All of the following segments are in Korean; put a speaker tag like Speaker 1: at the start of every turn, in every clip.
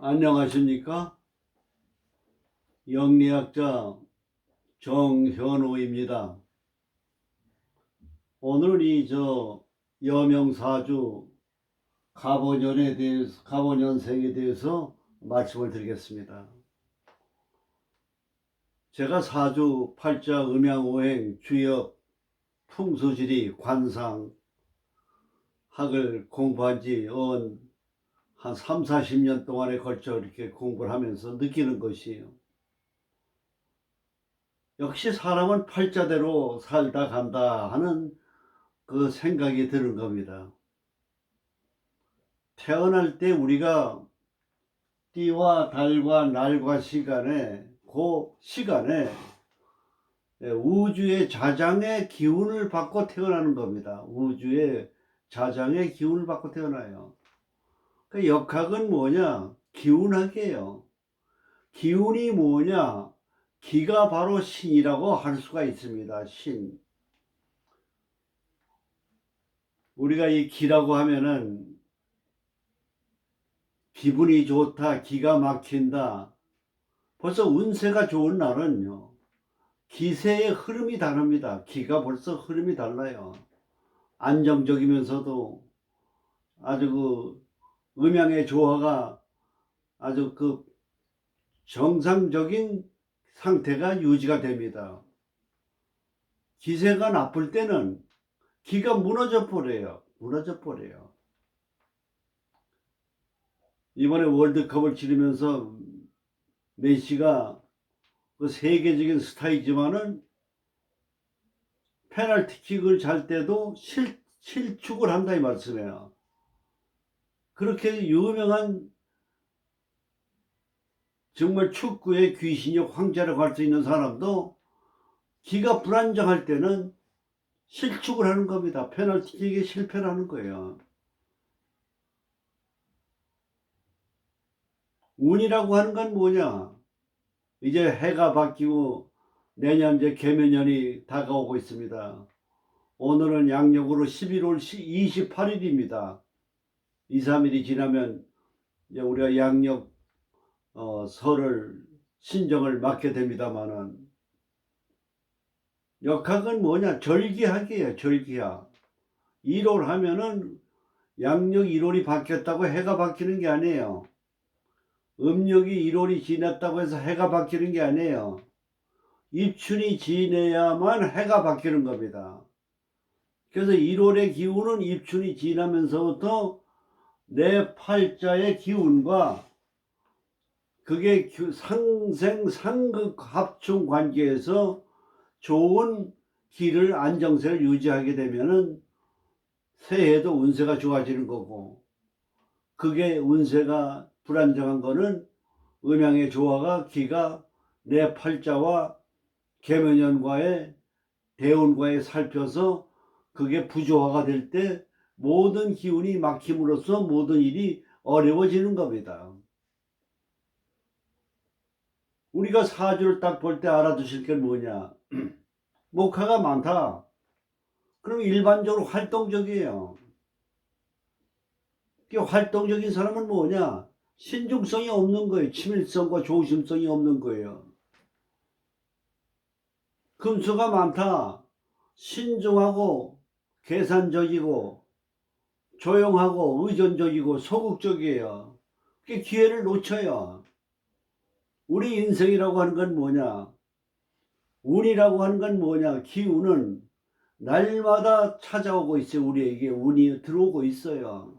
Speaker 1: 안녕하십니까? 영리학자 정현호입니다. 오늘은 여명사주 갑오년생에 대해서 말씀을 드리겠습니다. 제가 사주, 팔자, 음양오행, 주역, 풍수지리, 관상, 학을 공부한 지 한 3, 40년 동안에 걸쳐 이렇게 공부를 하면서 느끼는 것이에요. 역시 사람은 팔자대로 살다 간다 하는 그 생각이 드는 겁니다. 태어날 때 우리가 띠와 달과 날과 시간에 그 시간에 우주의 자장의 기운을 받고 태어나는 겁니다. 우주의 자장의 기운을 받고 태어나요. 그 역학은 뭐냐? 기운학이에요. 기운이 뭐냐? 기가 바로 신이라고 할 수가 있습니다. 신. 우리가 이 기라고 하면은 기분이 좋다, 기가 막힌다. 벌써 운세가 좋은 날은요, 기세의 흐름이 다릅니다. 기가 벌써 흐름이 달라요. 안정적이면서도 아주 음양의 조화가 아주 정상적인 상태가 유지가 됩니다. 기세가 나쁠 때는 기가 무너져 버려요. 이번에 월드컵을 치르면서 메시가 그 세계적인 스타이지만은 페널티킥을 잘 때도 실축을 한다 이 말씀이에요. 그렇게 유명한 정말 축구의 귀신이 황제라고 할 수 있는 사람도 기가 불안정할 때는 실축을 하는 겁니다. 페널티킥에 실패를 하는 거예요. 운이라고 하는 건 뭐냐? 이제 해가 바뀌고 내년 이제 개면년이 다가오고 있습니다. 오늘은 양력으로 11월 28일입니다. 2, 3일이 지나면 이제 우리가 양력 설을 신정을 맞게 됩니다만은, 역학은 뭐냐? 절기학이에요. 절기학. 1월 하면은 양력 1월이 바뀌었다고 해가 바뀌는 게 아니에요. 음력이 1월이 지났다고 해서 해가 바뀌는 게 아니에요. 입춘이 지내야만 해가 바뀌는 겁니다. 그래서 1월의 기운은 입춘이 지나면서부터 내 팔자의 기운과 그게 상생 상극 합충 관계에서 좋은 길을 안정세를 유지하게 되면은 새해도 운세가 좋아지는 거고, 그게 운세가 불안정한 거는 음양의 조화가 기가 내 팔자와 계면연과의 대운과에 살펴서 그게 부조화가 될 때 모든 기운이 막힘으로써 모든 일이 어려워지는 겁니다. 우리가 사주를 딱 볼 때 알아두실 게 뭐냐? 목화가 많다. 그럼 일반적으로 활동적이에요. 활동적인 사람은 뭐냐? 신중성이 없는 거예요. 치밀성과 조심성이 없는 거예요. 금수가 많다. 신중하고 계산적이고 조용하고 의존적이고 소극적이에요. 그게 기회를 놓쳐요. 우리 인생이라고 하는 건 뭐냐? 운이라고 하는 건 뭐냐? 기운은 날마다 찾아오고 있어요. 우리에게 운이 들어오고 있어요.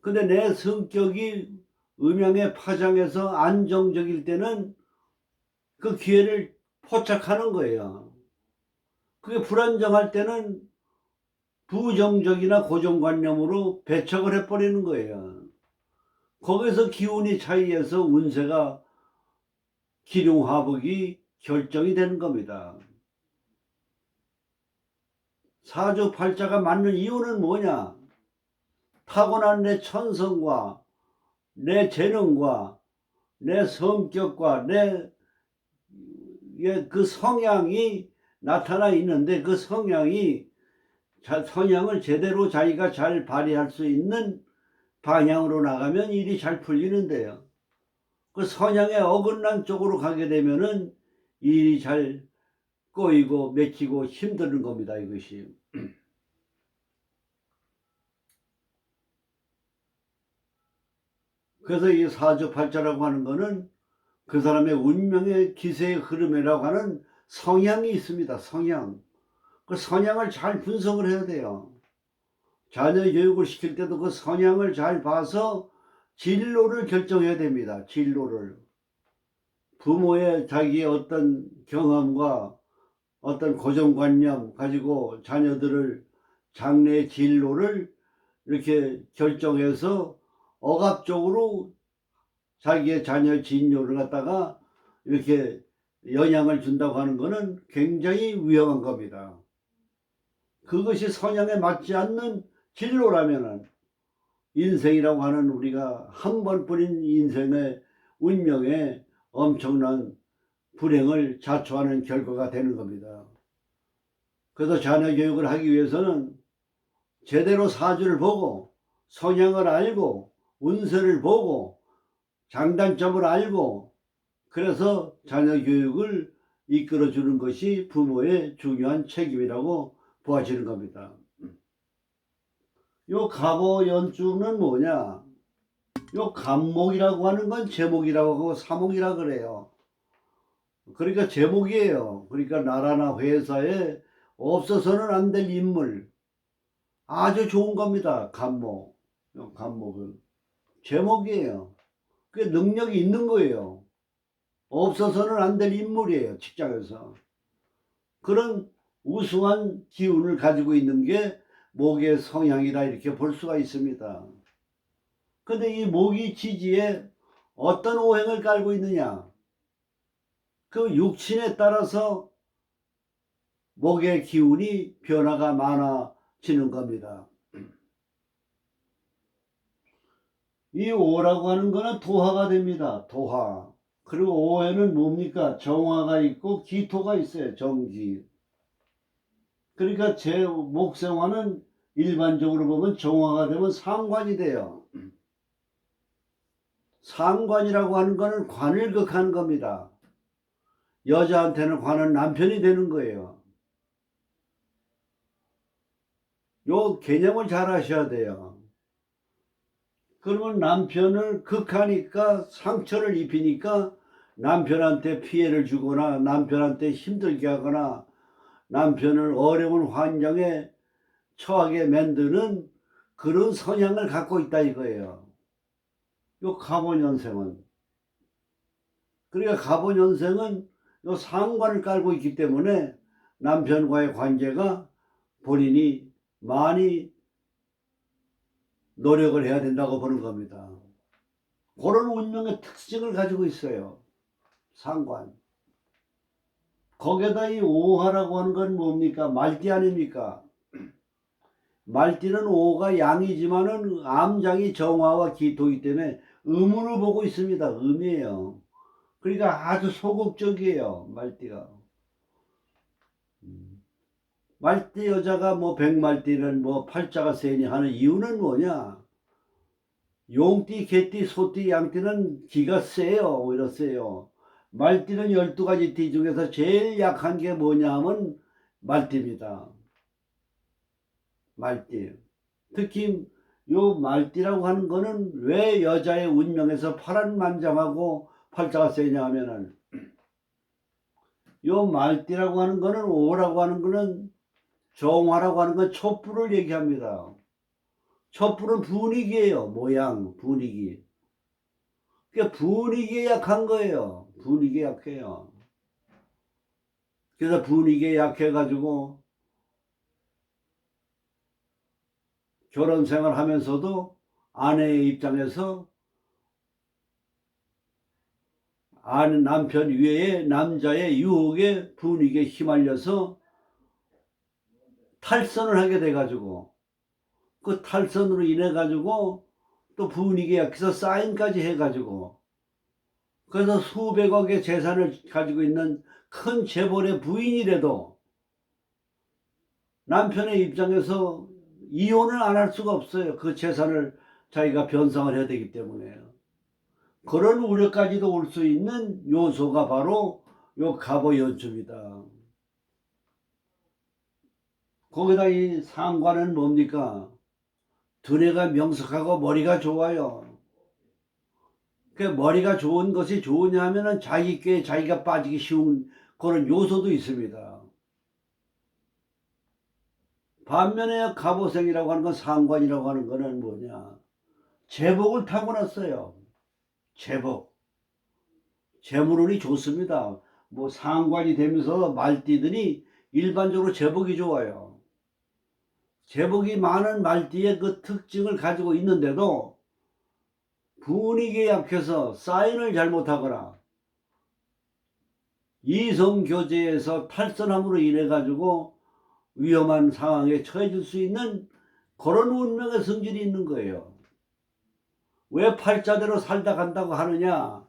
Speaker 1: 근데 내 성격이 음양의 파장에서 안정적일 때는 그 기회를 포착하는 거예요. 그게 불안정할 때는 부정적이나 고정관념으로 배척을 해버리는 거예요. 거기서 기운이 차이에서 운세가 기룡화복이 결정이 되는 겁니다. 사주 팔자가 맞는 이유는 뭐냐? 타고난 내 천성과 내 재능과 내 성격과 내 그 성향이 나타나 있는데, 그 성향을 제대로 자기가 잘 발휘할 수 있는 방향으로 나가면 일이 잘 풀리는데요. 그 선양에 어긋난 쪽으로 가게 되면은 일이 잘 꼬이고 맥히고 힘드는 겁니다, 이것이. 그래서 이 사주팔자라고 하는 거는 그 사람의 운명의 기세의 흐름이라고 하는 성향이 있습니다. 성향. 그 성향을 잘 분석을 해야 돼요. 자녀 교육을 시킬 때도 그 성향을 잘 봐서 진로를 결정해야 됩니다. 진로를. 부모의 자기의 어떤 경험과 어떤 고정관념 가지고 자녀들을 장래의 진로를 이렇게 결정해서 억압적으로 자기의 자녀 진로를 갖다가 이렇게 영향을 준다고 하는 것은 굉장히 위험한 겁니다. 그것이 성향에 맞지 않는 진로라면은 인생이라고 하는 우리가 한 번뿐인 인생의 운명에 엄청난 불행을 자초하는 결과가 되는 겁니다. 그래서 자녀 교육을 하기 위해서는 제대로 사주를 보고 성향을 알고 운세를 보고 장단점을 알고 그래서 자녀 교육을 이끌어 주는 것이 부모의 중요한 책임이라고 보아지는 겁니다. 요 갑오연주는 뭐냐? 요 갑목이라고 하는 건 제목이라고 하고 사목이라 그래요. 그러니까 제목이에요. 그러니까 나라나 회사에 없어서는 안 될 인물. 아주 좋은 겁니다. 갑목. 갑목은 제목이에요. 그게 능력이 있는 거예요. 없어서는 안 될 인물이에요. 직장에서. 그런 우수한 기운을 가지고 있는 게 목의 성향이라 이렇게 볼 수가 있습니다. 근데 이 목이 지지에 어떤 오행을 깔고 있느냐? 그 육신에 따라서 목의 기운이 변화가 많아지는 겁니다. 이 오라고 하는 거는 도화가 됩니다. 도화. 그리고 오에는 뭡니까? 정화가 있고 기토가 있어요. 정기. 그러니까 제 목생화는 일반적으로 보면 정화가 되면 상관이 돼요. 상관이라고 하는 거는 관을 극하는 겁니다. 여자한테는 관은 남편이 되는 거예요. 요 개념을 잘 아셔야 돼요. 그러면 남편을 극하니까 상처를 입히니까 남편한테 피해를 주거나 남편한테 힘들게 하거나 남편을 어려운 환경에 처하게 만드는 그런 성향을 갖고 있다 이거예요. 요 갑오년생은. 그러니까 갑오년생은 요 상관을 깔고 있기 때문에 남편과의 관계가 본인이 많이 노력을 해야 된다고 보는 겁니다. 그런 운명의 특징을 가지고 있어요. 상관. 거기에다 이 오화라고 하는 건 뭡니까? 말띠 아닙니까? 말띠는 오가 양이지만은 암장이 정화와 기토이기 때문에 음운을 보고 있습니다. 음이에요. 그러니까 아주 소극적이에요. 말띠가. 말띠 여자가 뭐 백말띠는 뭐 팔자가 세니 하는 이유는 뭐냐? 용띠, 개띠, 소띠, 양띠는 기가 세요. 오히려 세요. 말띠는 12가지 띠 중에서 제일 약한 게 뭐냐 하면 말띠입니다. 말띠. 특히 요 말띠라고 하는 거는 왜 여자의 운명에서 파란만장하고 팔자가 세냐 하면은 요 말띠라고 하는 거는 오라고 하는 거는 정화라고 하는 건 촛불을 얘기합니다. 촛불은 분위기예요. 모양, 분위기. 그러니까 분위기에 약한 거예요. 분위기에 약해요. 그래서 분위기에 약해가지고 결혼 생활 하면서도 아내의 입장에서 아는 남편 위에 남자의 유혹에 분위기에 휘말려서 탈선을 하게 돼가지고 그 탈선으로 인해 가지고 또 분위기에 약해서 사인까지 해가지고 그래서 수백억의 재산을 가지고 있는 큰 재벌의 부인이라도 남편의 입장에서 이혼을 안 할 수가 없어요. 그 재산을 자기가 변상을 해야 되기 때문에요. 그런 우려까지도 올 수 있는 요소가 바로 요 갑오연수입니다. 거기다 이 상관은 뭡니까? 두뇌가 명석하고 머리가 좋아요. 그 머리가 좋은 것이 좋으냐 하면은 자기 꾀에 자기가 빠지기 쉬운 그런 요소도 있습니다. 반면에 갑오생이라고 하는 건, 상관이라고 하는 거는 뭐냐? 재복을 타고났어요. 재복. 재물운이 좋습니다. 뭐 상관이 되면서 말띠들이 일반적으로 재복이 좋아요. 재복이 많은 말띠의 그 특징을 가지고 있는데도 분위기에 약해서 사인을 잘못하거나 이성교제에서 탈선함으로 인해 가지고 위험한 상황에 처해질 수 있는 그런 운명의 성질이 있는 거예요. 왜 팔자대로 살다 간다고 하느냐?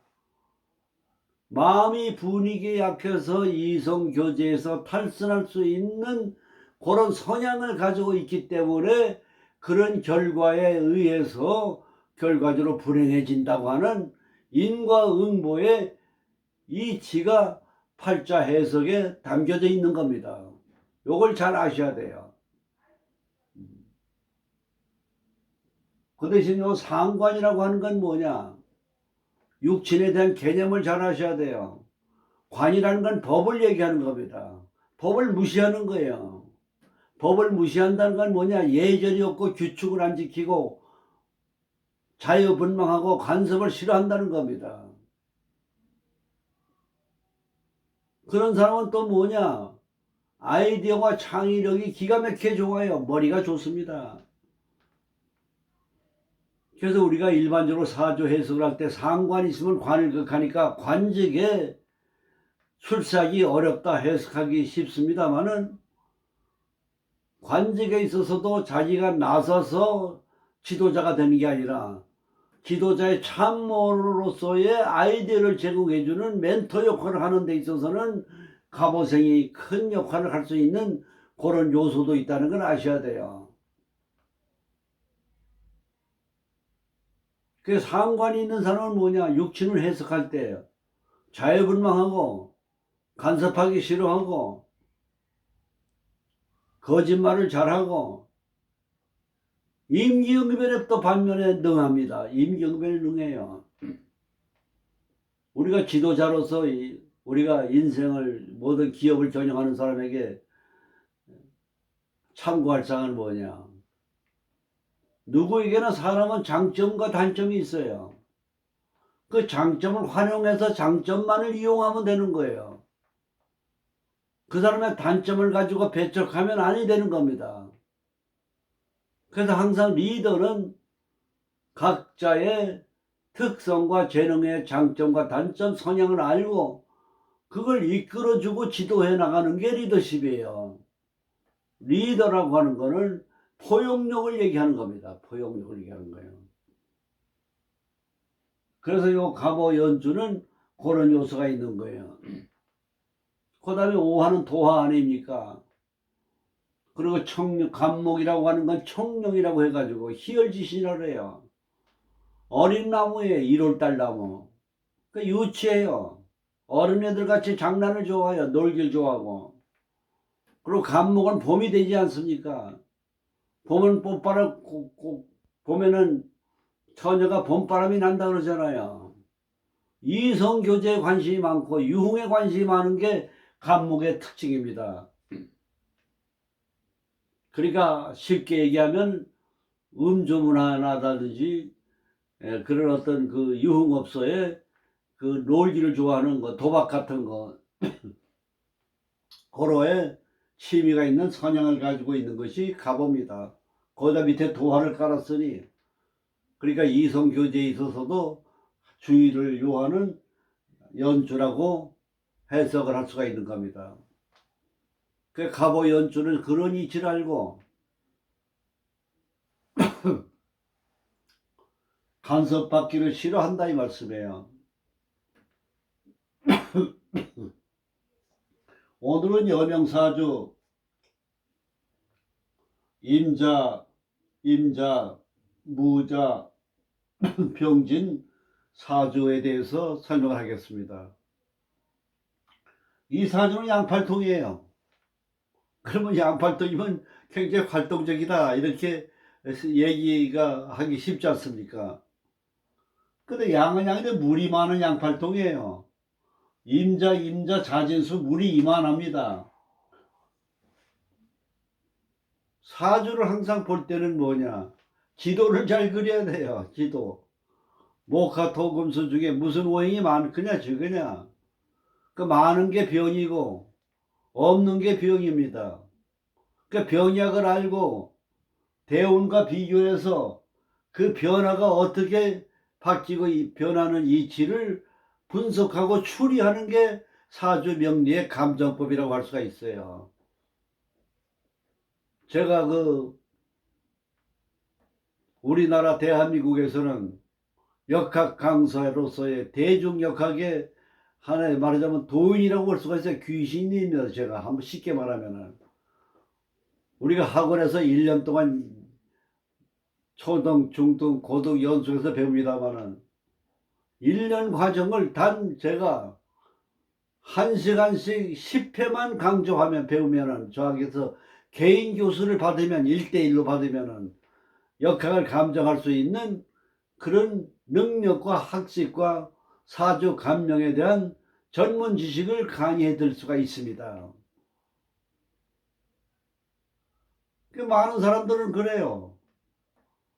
Speaker 1: 마음이 분위기에 약해서 이성교제에서 탈선할 수 있는 그런 성향을 가지고 있기 때문에 그런 결과에 의해서 결과적으로 불행해진다고 하는 인과응보의 이치가 팔자 해석에 담겨져 있는 겁니다. 요걸 잘 아셔야 돼요. 그 대신 요 상관이라고 하는 건 뭐냐? 육친에 대한 개념을 잘 아셔야 돼요. 관이라는 건 법을 얘기하는 겁니다. 법을 무시하는 거예요. 법을 무시한다는 건 뭐냐? 예절이 없고 규칙을 안 지키고 자유분방하고 간섭을 싫어한다는 겁니다. 그런 사람은 또 뭐냐? 아이디어와 창의력이 기가 막히게 좋아요. 머리가 좋습니다. 그래서 우리가 일반적으로 사주 해석을 할 때 상관이 있으면 관을 극하니까 관직에 출세하기 어렵다 해석하기 쉽습니다만은, 관직에 있어서도 자기가 나서서 지도자가 되는 게 아니라 지도자의 참모로서의 아이디어를 제공해주는 멘토 역할을 하는 데 있어서는 갑오생이 큰 역할을 할 수 있는 그런 요소도 있다는 걸 아셔야 돼요. 그 상관이 있는 사람은 뭐냐? 육친을 해석할 때 자유분방하고 간섭하기 싫어하고 거짓말을 잘하고 임기응변에 또 반면에 능합니다. 임기응변에 능해요. 우리가 지도자로서 우리가 인생을 모든 기업을 전형하는 사람에게 참고할 사항은 뭐냐? 누구에게나 사람은 장점과 단점이 있어요. 그 장점을 활용해서 장점만을 이용하면 되는 거예요. 그 사람의 단점을 가지고 배척하면 아니 되는 겁니다. 그래서 항상 리더는 각자의 특성과 재능의 장점과 단점, 성향을 알고 그걸 이끌어주고 지도해 나가는 게 리더십이에요. 리더라고 하는 거는 포용력을 얘기하는 겁니다. 포용력을 얘기하는 거예요. 그래서 요 갑오연주는 그런 요소가 있는 거예요. 그 다음에 오화는 도화 아닙니까? 그리고 청룡, 갑목이라고 하는 건 청룡이라고 해가지고 희열지신이라고 해요. 어린 나무에 1월달 나무. 그 유치해요. 어린애들 같이 장난을 좋아해요. 놀길 좋아하고. 그리고 갑목은 봄이 되지 않습니까? 봄은 봄바람, 봄에는 처녀가 봄바람이 난다 그러잖아요. 이성교제에 관심이 많고 유흥에 관심이 많은 게 갑목의 특징입니다. 그러니까 쉽게 얘기하면 음주문화라든지 그런 어떤 그 유흥업소에 그 놀기를 좋아하는 거, 도박 같은 거, 고로에 취미가 있는 성향을 가지고 있는 것이 갑오입니다. 거기다 밑에 도화를 깔았으니, 그러니까 이성교제에 있어서도 주의를 요하는 연주라고 해석을 할 수가 있는 겁니다. 그 갑오 연주는 그런 이치를 알고 간섭받기를 싫어한다 이 말씀이에요. 오늘은 여명사주 임자, 무자, 병진, 사주에 대해서 설명을 하겠습니다. 이 사주는 양팔통이에요. 그러면 양팔통이면 굉장히 활동적이다 이렇게 얘기가 하기 쉽지 않습니까? 근데 양은 양인데 물이 많은 양팔통이에요. 임자, 자진수 물이 이만합니다. 사주를 항상 볼 때는 뭐냐? 지도를 잘 그려야 돼요. 지도. 목화토금수 중에 무슨 오행이 많거냐 적으냐. 그 많은 게 병이고 없는 게 병입니다. 그 병약을 알고 대운과 비교해서 그 변화가 어떻게 바뀌고 변하는 이치를 분석하고 추리하는 게 사주 명리의 감정법이라고 할 수가 있어요. 제가 우리나라 대한민국에서는 역학 강사로서의 대중역학의 하나의 말하자면 도인이라고 볼 수가 있어요. 귀신입니다. 제가 한번 쉽게 말하면은 우리가 학원에서 1년 동안 초등, 중등, 고등 연수해서 배웁니다마는 1년 과정을 단 제가 1시간씩 10회만 강조하면 배우면은 저학에서 개인 교수를 받으면 1대1로 받으면은 역학을 감정할 수 있는 그런 능력과 학식과 사주 감명에 대한 전문 지식을 강의해 드릴 수가 있습니다. 많은 사람들은 그래요.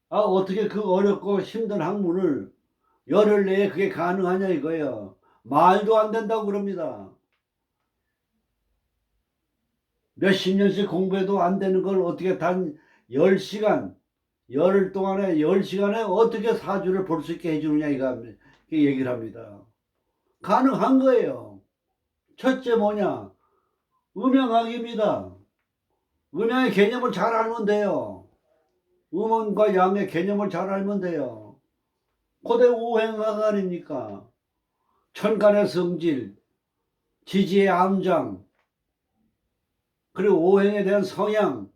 Speaker 1: 어떻게 그 어렵고 힘든 학문을 열흘 내에 그게 가능하냐 이거예요. 말도 안 된다고 그럽니다. 몇십 년씩 공부해도 안 되는 걸 어떻게 단 10시간, 열흘 동안에 10시간에 어떻게 사주를 볼 수 있게 해주느냐 이렇게 얘기를 합니다. 가능한 거예요. 첫째 뭐냐? 음양학입니다. 음양의 개념을 잘 알면 돼요. 음원과 양의 개념을 잘 알면 돼요. 고대 오행학 아닙니까? 천간의 성질, 지지의 암장, 그리고 오행에 대한 성향.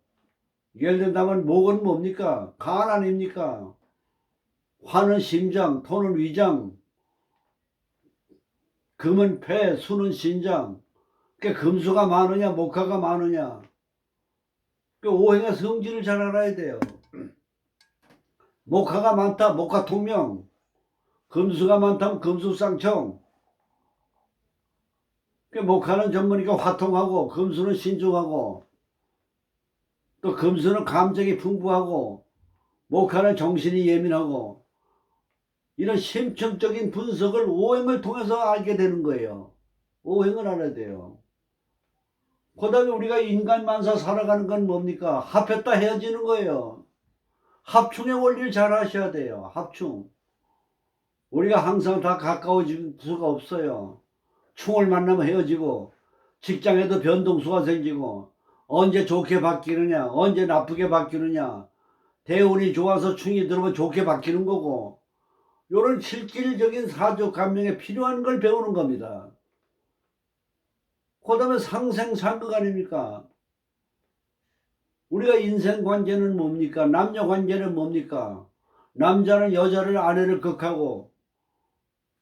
Speaker 1: 예를 든다면 목은 뭡니까? 간 아닙니까? 화는 심장, 토는 위장, 금은 폐, 수는 신장. 그러니까 금수가 많으냐, 목화가 많으냐. 그러니까 오행의 성질을 잘 알아야 돼요. 목화가 많다, 목화통명. 금수가 많다면 금수쌍청. 그러니까 목화는 전문이니까 화통하고, 금수는 신중하고, 또 금수는 감정이 풍부하고, 목화는 정신이 예민하고, 이런 심층적인 분석을 오행을 통해서 알게 되는 거예요. 오행을 알아야 돼요. 그 다음에 우리가 인간만사 살아가는 건 뭡니까? 합했다 헤어지는 거예요. 합충의 원리를 잘 아셔야 돼요. 합충. 우리가 항상 다 가까워질 수가 없어요. 충을 만나면 헤어지고, 직장에도 변동수가 생기고, 언제 좋게 바뀌느냐, 언제 나쁘게 바뀌느냐, 대운이 좋아서 충이 들어오면 좋게 바뀌는 거고, 이런 실질적인 사주 감명에 필요한 걸 배우는 겁니다. 그 다음에 상생상극 아닙니까? 우리가 인생관계는 뭡니까? 남녀관계는 뭡니까? 남자는 여자를 아내를 극하고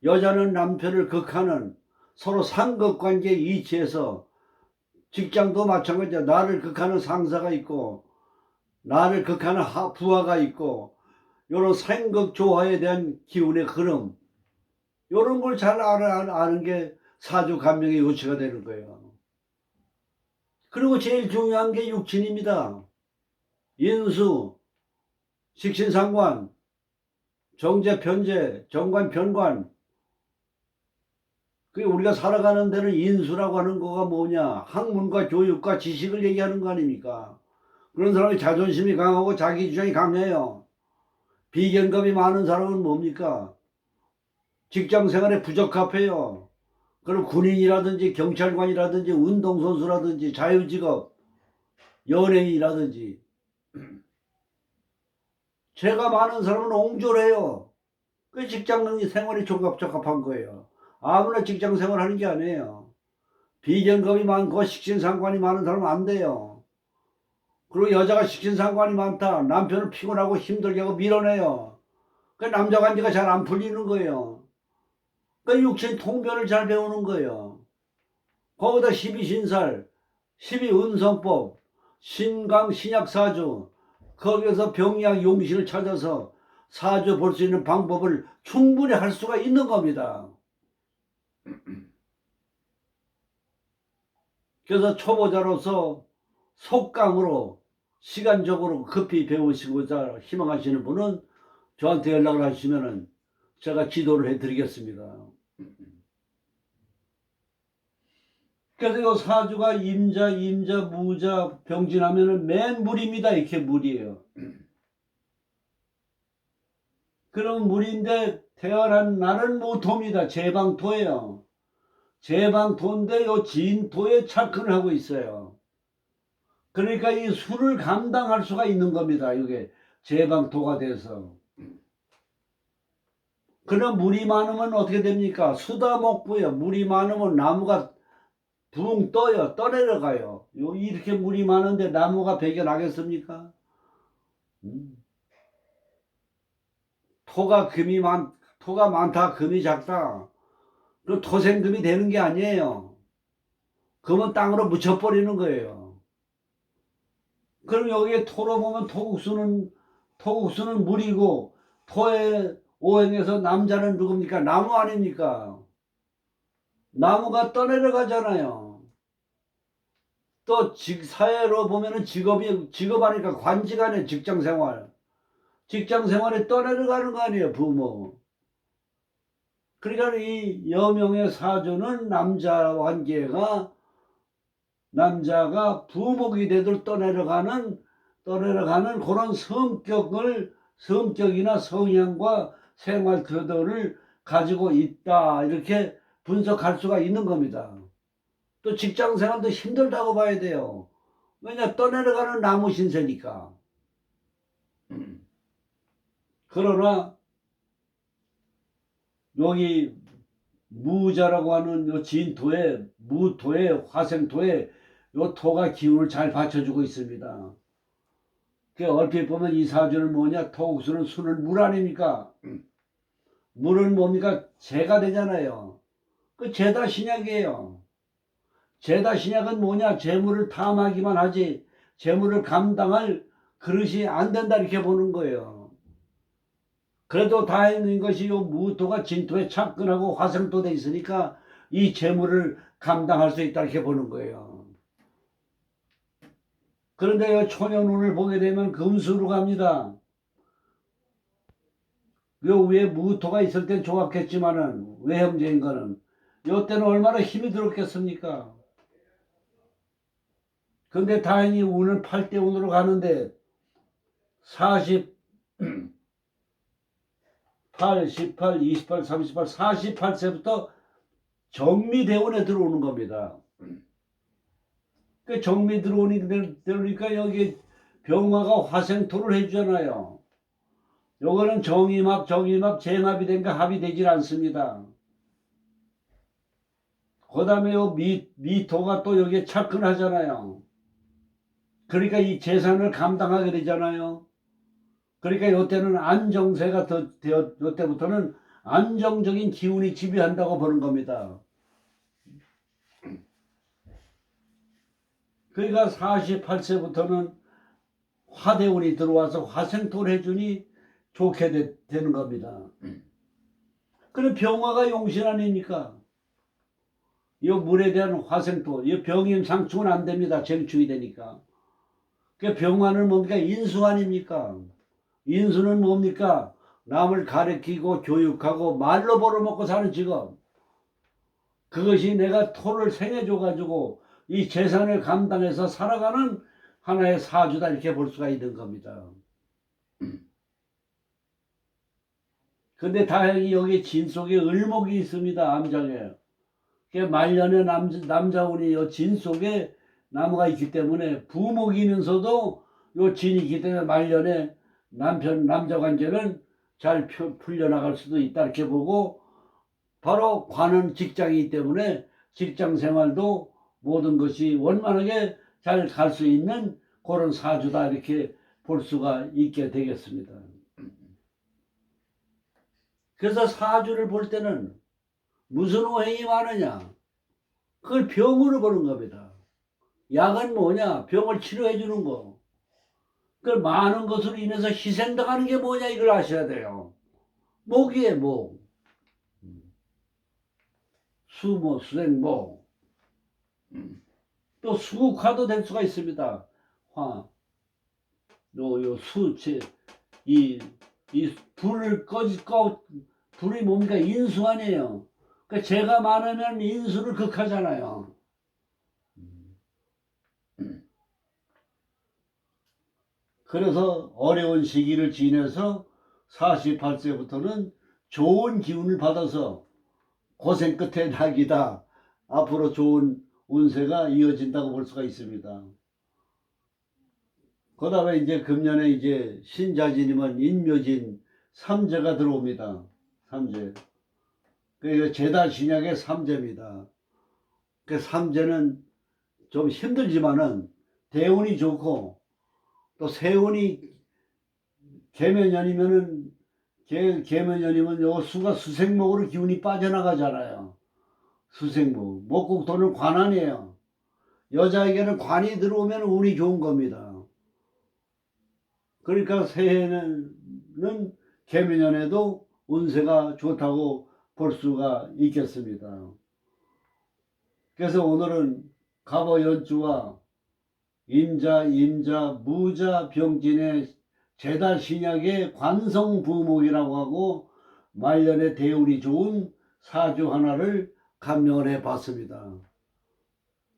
Speaker 1: 여자는 남편을 극하는 서로 상극관계에 이치해서 직장도 마찬가지야. 나를 극하는 상사가 있고 나를 극하는 부하가 있고 이런 상극조화에 대한 기운의 흐름 이런 걸 잘 아는 게 사주감명의 요치가 되는 거예요. 그리고 제일 중요한 게 육친입니다. 인수, 식신상관, 정제, 편제, 정관, 편관. 그 우리가 살아가는 데는 인수라고 하는 거가 뭐냐? 학문과 교육과 지식을 얘기하는 거 아닙니까? 그런 사람이 자존심이 강하고 자기 주장이 강해요. 비견감이 많은 사람은 뭡니까? 직장 생활에 부적합해요. 그럼 군인이라든지 경찰관이라든지 운동선수라든지 자유직업, 연예인이라든지 죄가 많은 사람은 옹졸해요. 그 직장 생활이 적합한 거예요. 아무나 직장 생활하는 게 아니에요. 비견감이 많고 식신상관이 많은 사람은 안 돼요. 그리고 여자가 식신상관이 많다. 남편을 피곤하고 힘들게 하고 밀어내요. 그 남자 관계가 잘 안 풀리는 거예요. 그 육신 통변을 잘 배우는 거예요. 거기다 12신살, 12은성법, 신강, 신약사주, 거기에서 병약 용신을 찾아서 사주 볼 수 있는 방법을 충분히 할 수가 있는 겁니다. 그래서 초보자로서 속강으로 시간적으로 급히 배우시고자 희망하시는 분은 저한테 연락을 하시면 제가 지도를 해드리겠습니다. 그래서 이 사주가 임자, 무자, 병진하면은 맨 물입니다. 이렇게 물이에요. 그럼 물인데 태어난 날은 무토입니다. 제방토예요. 제방토인데 요 진토에 착근을 하고 있어요. 그러니까 이 수를 감당할 수가 있는 겁니다. 이게 제방토가 돼서. 그럼 물이 많으면 어떻게 됩니까? 수다목부예요. 물이 많으면 나무가 붕 떠요. 떠내려가요. 이렇게 물이 많은데 나무가 배겨나겠습니까? 토가 많다, 금이 작다. 그 토생금이 되는 게 아니에요. 금은 땅으로 묻혀버리는 거예요. 그럼 여기에 토로 보면 토국수는 물이고, 토의 오행에서 남자는 누굽니까? 나무 아닙니까? 나무가 떠내려가잖아요. 또 사회로 보면은 직업 하니까 관직안에 직장생활. 직장생활에 떠내려가는 거 아니에요, 부모. 그러니까 이 여명의 사주는 남자 관계가 남자가 부목이 되도록 떠내려가는 그런 성격이나 성향과 생활 태도를 가지고 있다. 이렇게 분석할 수가 있는 겁니다. 또 직장 생활도 힘들다고 봐야 돼요. 왜냐, 떠내려가는 나무 신세니까. 그러나 여기 무자라고 하는 요 진토에, 무토에, 화생토에 요 토가 기운을 잘 받쳐주고 있습니다. 그 얼핏 보면 이 사주는 뭐냐? 토국수는 수는 물 아닙니까? 물은 뭡니까? 재가 되잖아요. 그 재다 신약이에요. 재다 신약은 뭐냐? 재물을 탐하기만 하지 재물을 감당할 그릇이 안 된다 이렇게 보는 거예요. 그래도 다행인 것이 요 무토가 진토에 착근하고 화생토 돼 있으니까 이 재물을 감당할 수 있다 이렇게 보는 거예요. 그런데 요 초년운을 보게 되면 금수로 갑니다. 요 위에 무토가 있을 땐 좋았겠지만은 외형적인 거는 요 때는 얼마나 힘이 들었겠습니까? 근데 다행히 운은 8대 운으로 가는데 48, 18, 28, 38, 48세부터 정미대운에 들어오는 겁니다. 그 정미 들어오니까 여기 병화가 화생토를 해주잖아요. 요거는 정임합, 재합이 된가 합이 되질 않습니다. 그 다음에 요 미토가 또 여기에 착근하잖아요. 그러니까 이 재산을 감당하게 되잖아요. 그러니까 요때는 안정세가 요때부터는 안정적인 기운이 지배한다고 보는 겁니다. 그러니까 48세부터는 화대운이 들어와서 화생토를 해주니 좋게 되는 겁니다. 그럼 병화가 용신 아닙니까? 이 물에 대한 화생토, 이 병임 상충은 안 됩니다. 쟁충이 되니까. 그 병화는 뭡니까? 인수 아닙니까? 인수는 뭡니까? 남을 가르치고 교육하고 말로 벌어먹고 사는 직업. 그것이 내가 토를 생해줘가지고 이 재산을 감당해서 살아가는 하나의 사주다 이렇게 볼 수가 있는 겁니다. 근데 다행히 여기 진 속에 을목이 있습니다. 암장에. 말년에 남자운이 진 속에 나무가 있기 때문에 부목이면서도 요 진이 있기 때문에 말년에 남자 관계는 잘 풀려나갈 수도 있다 이렇게 보고 바로 관은 직장이기 때문에 직장 생활도 모든 것이 원만하게 잘 갈 수 있는 그런 사주다 이렇게 볼 수가 있게 되겠습니다. 그래서 사주를 볼 때는 무슨 오행이 많으냐? 그걸 병으로 보는 겁니다. 약은 뭐냐? 병을 치료해 주는 거. 그 많은 것으로 인해서 희생당하는 게 뭐냐? 이걸 아셔야 돼요. 목이에요, 목. 수모, 수생목. 또 수국화도 될 수가 있습니다. 화. 요 이 불을 불이 뭡니까? 인수 아니에요. 그러니까 재가 많으면 인수를 극하잖아요. 그래서 어려운 시기를 지내서 48세부터는 좋은 기운을 받아서 고생 끝에 낙이다. 앞으로 좋은 운세가 이어진다고 볼 수가 있습니다. 그 다음에 이제 금년에 이제 신자진이면 인묘진 삼재가 들어옵니다. 삼재. 그 제다 신약의 삼재입니다. 그 삼재는 좀 힘들지만은 대운이 좋고 또 세운이 계면년이면은 계면년이면 요 수가 수생목으로 기운이 빠져나가잖아요. 수생목. 목국토는 관한이에요. 여자에게는 관이 들어오면 운이 좋은 겁니다. 그러니까 새해는 계면년에도 운세가 좋다고 볼 수가 있겠습니다. 그래서 오늘은 갑오연주와 임자, 임자, 무자, 병진의 제다 신약의 관성부목이라고 하고 말년에 대운이 좋은 사주 하나를 감명을 해봤습니다.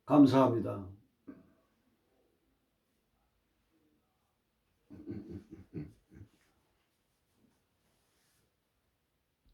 Speaker 1: 감사합니다.